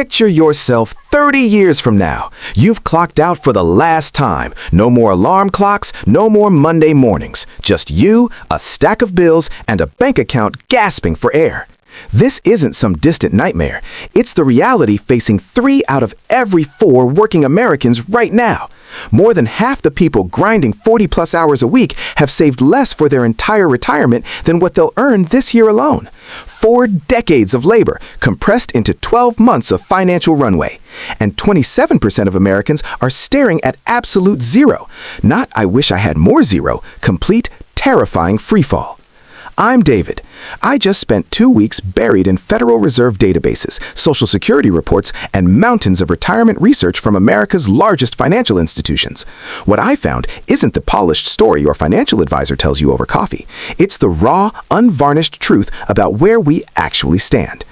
Picture yourself 30 years from now. You've clocked out for the last time. No more alarm clocks, no more Monday mornings. Just you, a stack of bills, and a bank account gasping for air. This isn't some distant nightmare. It's the reality facing 3 out of every 4 working Americans right now. More than half the people grinding 40-plus hours a week have saved less for their entire retirement than what they'll earn this year alone. 4 decades of labor compressed into 12 months of financial runway. And 27% of Americans are staring at absolute zero. Not "I wish I had more" zero, complete, terrifying freefall. I'm David. I just spent 2 weeks buried in Federal Reserve databases, Social Security reports, and mountains of retirement research from America's largest financial institutions. What I found isn't the polished story your financial advisor tells you over coffee. It's the raw, unvarnished truth about where we actually stand.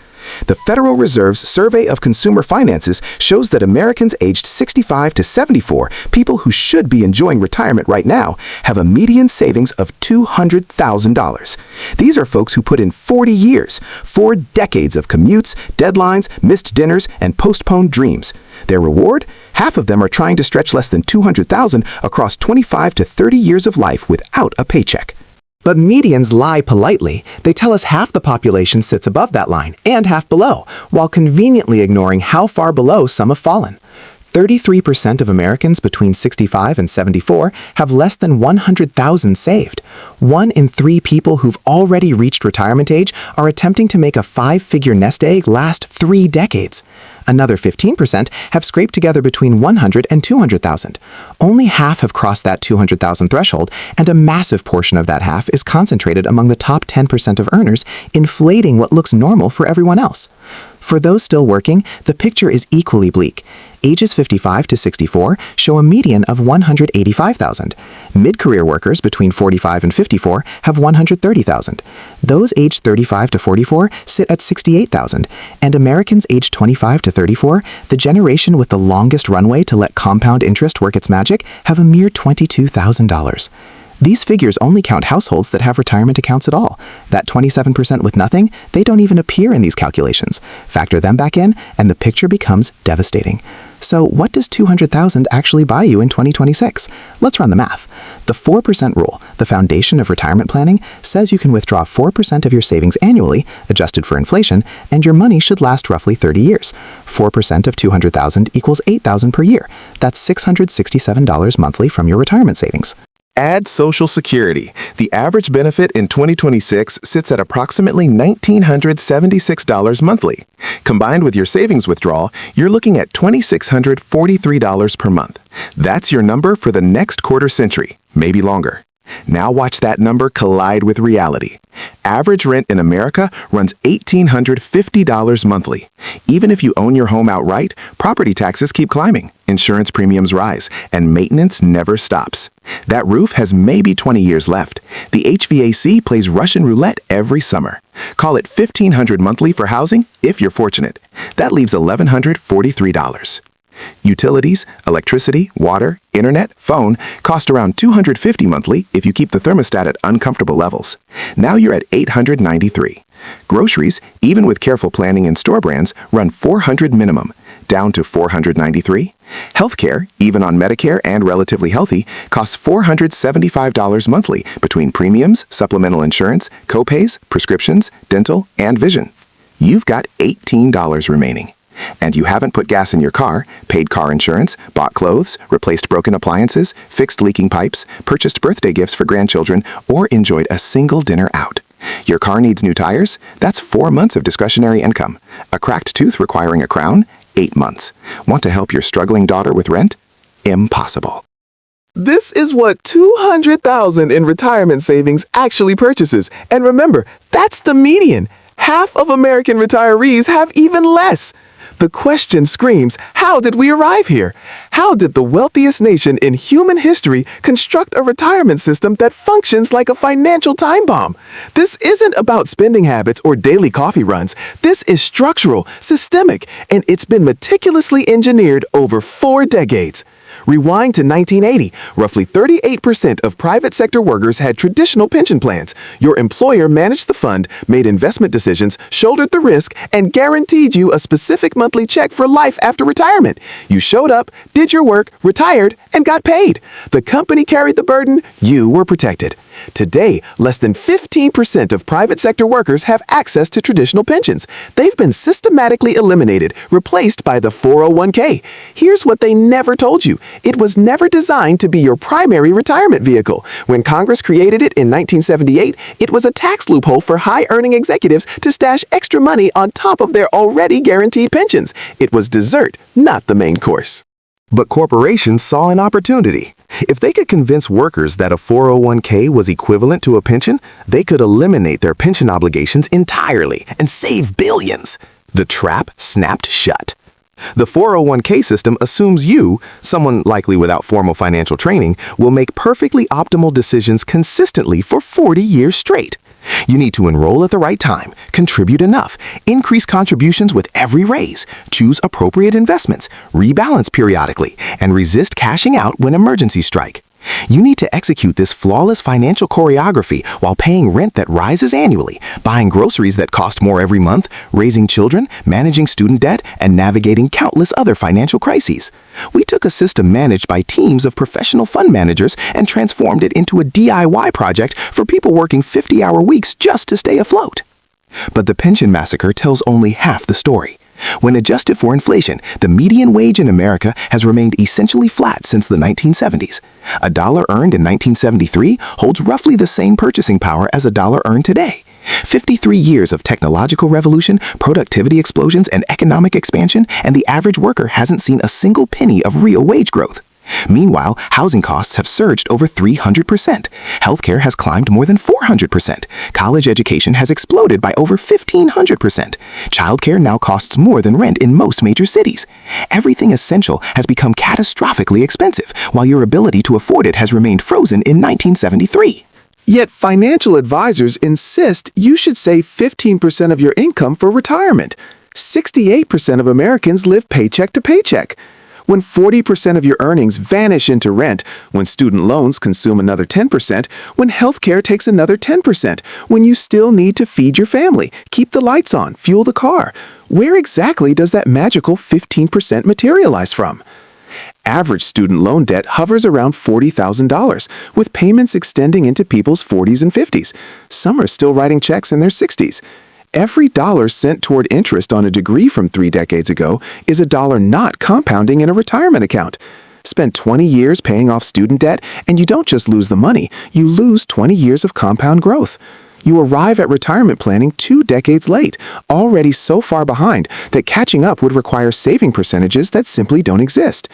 The Federal Reserve's Survey of Consumer Finances shows that Americans aged 65 to 74, people who should be enjoying retirement right now, have a median savings of $200,000. These are folks who put in 40 years, 4 decades of commutes, deadlines, missed dinners, and postponed dreams. Their reward? Half of them are trying to stretch less than $200,000 across 25 to 30 years of life without a paycheck. But medians lie politely. They tell us half the population sits above that line and half below, while conveniently ignoring how far below some have fallen. 33% of Americans between 65 and 74 have less than $100,000 saved. 1 in 3 people who've already reached retirement age are attempting to make a 5-figure nest egg last 3 decades. Another 15% have scraped together between $100,000 and $200,000. Only half have crossed that $200,000 threshold, and a massive portion of that half is concentrated among the top 10% of earners, inflating what looks normal for everyone else. For those still working, the picture is equally bleak. Ages 55 to 64 show a median of $185,000. Mid-career workers between 45 and 54 have $130,000. Those aged 35 to 44 sit at $68,000. And Americans aged 25 to 34, the generation with the longest runway to let compound interest work its magic, have a mere $22,000. These figures only count households that have retirement accounts at all. That 27% with nothing, they don't even appear in these calculations. Factor them back in, and the picture becomes devastating. So what does $200,000 actually buy you in 2026? Let's run the math. The 4% rule, the foundation of retirement planning, says you can withdraw 4% of your savings annually, adjusted for inflation, and your money should last roughly 30 years. 4% of $200,000 equals $8,000 per year. That's $667 monthly from your retirement savings. Add Social Security. The average benefit in 2026 sits at approximately $1,976 monthly. Combined with your savings withdrawal, you're looking at $2,643 per month. That's your number for the next quarter century, maybe longer. Now watch that number collide with reality. Average rent in America runs $1,850 monthly. Even if you own your home outright, property taxes keep climbing, insurance premiums rise, and maintenance never stops. That roof has maybe 20 years left. The HVAC plays Russian roulette every summer. Call it $1,500 monthly for housing if you're fortunate. That leaves $1,143. Utilities, electricity, water, internet, phone cost around $250 monthly if you keep the thermostat at uncomfortable levels. Now you're at $893. Groceries, even with careful planning and store brands, run $400 minimum, down to $493. Healthcare, even on Medicare and relatively healthy, costs $475 monthly between premiums, supplemental insurance, copays, prescriptions, dental, and vision. You've got $18 remaining. And you haven't put gas in your car, paid car insurance, bought clothes, replaced broken appliances, fixed leaking pipes, purchased birthday gifts for grandchildren, or enjoyed a single dinner out. Your car needs new tires? That's 4 months of discretionary income. A cracked tooth requiring a crown? 8 months. Want to help your struggling daughter with rent? Impossible. This is what $200,000 in retirement savings actually purchases. And remember, that's the median. Half of American retirees have even less. The question screams, how did we arrive here? How did the wealthiest nation in human history construct a retirement system that functions like a financial time bomb? This isn't about spending habits or daily coffee runs. This is structural, systemic, and it's been meticulously engineered over 4 decades. Rewind to 1980. Roughly 38% of private sector workers had traditional pension plans. Your employer managed the fund, made investment decisions, shouldered the risk, and guaranteed you a specific monthly check for life after retirement. You showed up, did your work, retired, and got paid. The company carried the burden, you were protected. Today, less than 15% of private sector workers have access to traditional pensions. They've been systematically eliminated, replaced by the 401k. Here's what they never told you. It was never designed to be your primary retirement vehicle. When Congress created it in 1978, it was a tax loophole for high-earning executives to stash extra money on top of their already guaranteed pensions. It was dessert, not the main course. But corporations saw an opportunity. If they could convince workers that a 401k was equivalent to a pension, they could eliminate their pension obligations entirely and save billions. The trap snapped shut. The 401k system assumes you, someone likely without formal financial training, will make perfectly optimal decisions consistently for 40 years straight. You need to enroll at the right time, contribute enough, increase contributions with every raise, choose appropriate investments, rebalance periodically, and resist cashing out when emergencies strike. You need to execute this flawless financial choreography while paying rent that rises annually, buying groceries that cost more every month, raising children, managing student debt, and navigating countless other financial crises. We took a system managed by teams of professional fund managers and transformed it into a DIY project for people working 50-hour weeks just to stay afloat. But the pension massacre tells only half the story. When adjusted for inflation, the median wage in America has remained essentially flat since the 1970s. A dollar earned in 1973 holds roughly the same purchasing power as a dollar earned today. 53 years of technological revolution, productivity explosions, and economic expansion, and the average worker hasn't seen a single penny of real wage growth. Meanwhile, housing costs have surged over 300%. Healthcare has climbed more than 400%. College education has exploded by over 1,500%. Childcare now costs more than rent in most major cities. Everything essential has become catastrophically expensive, while your ability to afford it has remained frozen in 1973. Yet financial advisors insist you should save 15% of your income for retirement. 68% of Americans live paycheck to paycheck. When 40% of your earnings vanish into rent, when student loans consume another 10%, when healthcare takes another 10%, when you still need to feed your family, keep the lights on, fuel the car, where exactly does that magical 15% materialize from? Average student loan debt hovers around $40,000, with payments extending into people's 40s and 50s. Some are still writing checks in their 60s. Every dollar sent toward interest on a degree from 3 decades ago is a dollar not compounding in a retirement account. Spend 20 years paying off student debt, and you don't just lose the money, you lose 20 years of compound growth. You arrive at retirement planning 2 decades late, already so far behind that catching up would require saving percentages that simply don't exist.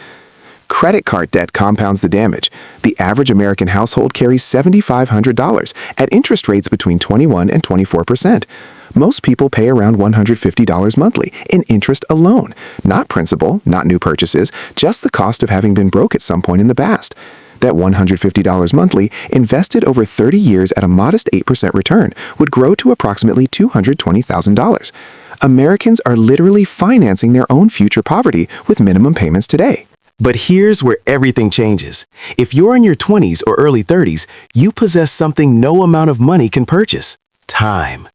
Credit card debt compounds the damage. The average American household carries $7,500 at interest rates between 21 and 24%. Most people pay around $150 monthly in interest alone, not principal, not new purchases, just the cost of having been broke at some point in the past. That $150 monthly, invested over 30 years at a modest 8% return, would grow to approximately $220,000. Americans are literally financing their own future poverty with minimum payments today. But here's where everything changes. If you're in your 20s or early 30s, you possess something no amount of money can purchase: time.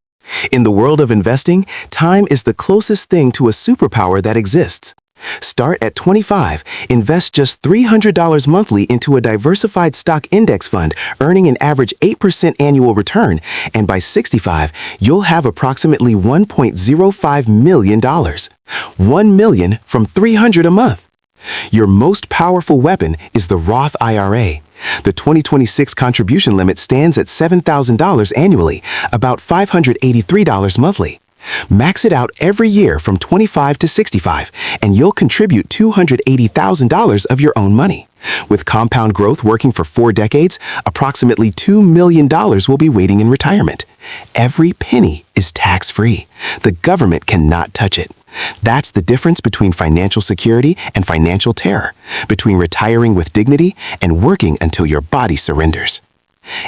In the world of investing, time is the closest thing to a superpower that exists. Start at 25, invest just $300 monthly into a diversified stock index fund, earning an average 8% annual return, and by 65, you'll have approximately $1.05 million. $1 million from $300 a month. Your most powerful weapon is the Roth IRA. The 2026 contribution limit stands at $7,000 annually, about $583 monthly. Max it out every year from 25 to 65, and you'll contribute $280,000 of your own money. With compound growth working for 4 decades, approximately $2 million will be waiting in retirement. Every penny is tax-free. The government cannot touch it. That's the difference between financial security and financial terror, between retiring with dignity and working until your body surrenders.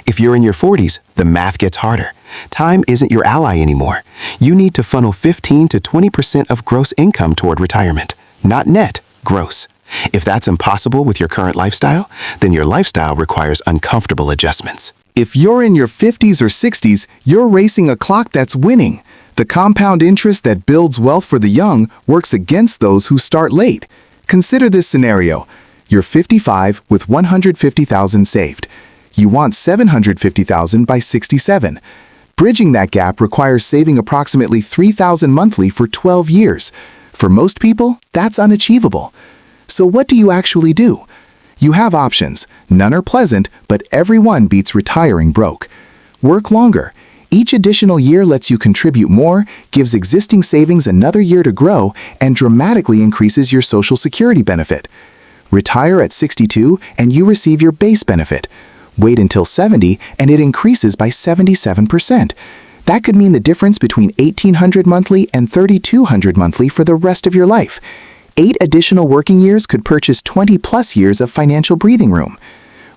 If you're in your 40s, the math gets harder. Time isn't your ally anymore. You need to funnel 15 to 20% of gross income toward retirement, not net, gross. If that's impossible with your current lifestyle, then your lifestyle requires uncomfortable adjustments. If you're in your 50s or 60s, you're racing a clock that's winning. The compound interest that builds wealth for the young works against those who start late. Consider this scenario. You're 55 with $150,000 saved. You want $750,000 by 67. Bridging that gap requires saving approximately $3,000 monthly for 12 years. For most people, that's unachievable. So what do you actually do? You have options. None are pleasant, but every one beats retiring broke. Work longer. Each additional year lets you contribute more, gives existing savings another year to grow, and dramatically increases your Social Security benefit. Retire at 62 and you receive your base benefit. Wait until 70 and it increases by 77%. That could mean the difference between $1,800 monthly and $3,200 monthly for the rest of your life. 8 additional working years could purchase 20+ years of financial breathing room.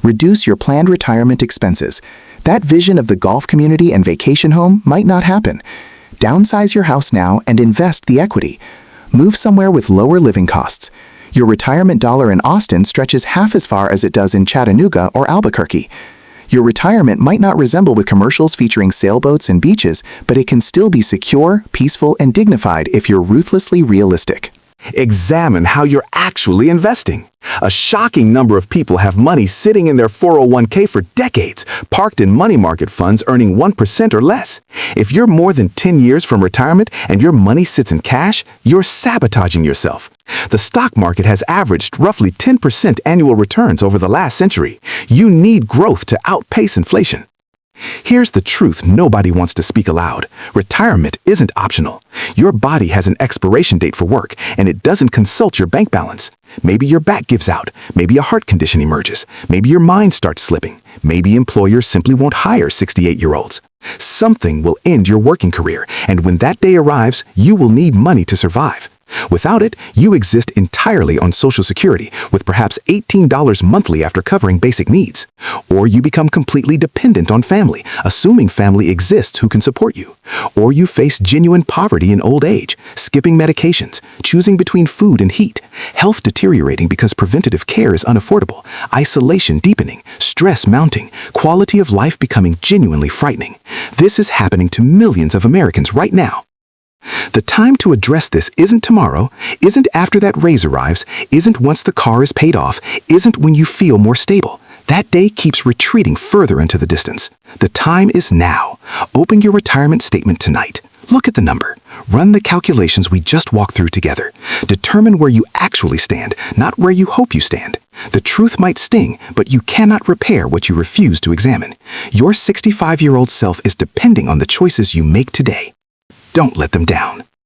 Reduce your planned retirement expenses. That vision of the golf community and vacation home might not happen. Downsize your house now and invest the equity. Move somewhere with lower living costs. Your retirement dollar in Austin stretches half as far as it does in Chattanooga or Albuquerque. Your retirement might not resemble with commercials featuring sailboats and beaches, but it can still be secure, peaceful, and dignified if you're ruthlessly realistic. Examine how you're actually investing. A shocking number of people have money sitting in their 401k for decades, parked in money market funds earning 1% or less. If you're more than 10 years from retirement and your money sits in cash, you're sabotaging yourself. The stock market has averaged roughly 10% annual returns over the last century. You need growth to outpace inflation. Here's the truth nobody wants to speak aloud. Retirement isn't optional. Your body has an expiration date for work, and it doesn't consult your bank balance. Maybe your back gives out. Maybe a heart condition emerges. Maybe your mind starts slipping. Maybe employers simply won't hire 68-year-olds. Something will end your working career, and when that day arrives, you will need money to survive. Without it, you exist entirely on Social Security, with perhaps $18 monthly after covering basic needs. Or you become completely dependent on family, assuming family exists who can support you. Or you face genuine poverty in old age, skipping medications, choosing between food and heat, health deteriorating because preventative care is unaffordable, isolation deepening, stress mounting, quality of life becoming genuinely frightening. This is happening to millions of Americans right now. The time to address this isn't tomorrow, isn't after that raise arrives, isn't once the car is paid off, isn't when you feel more stable. That day keeps retreating further into the distance. The time is now. Open your retirement statement tonight. Look at the number. Run the calculations we just walked through together. Determine where you actually stand, not where you hope you stand. The truth might sting, but you cannot repair what you refuse to examine. Your 65-year-old self is depending on the choices you make today. Don't let them down.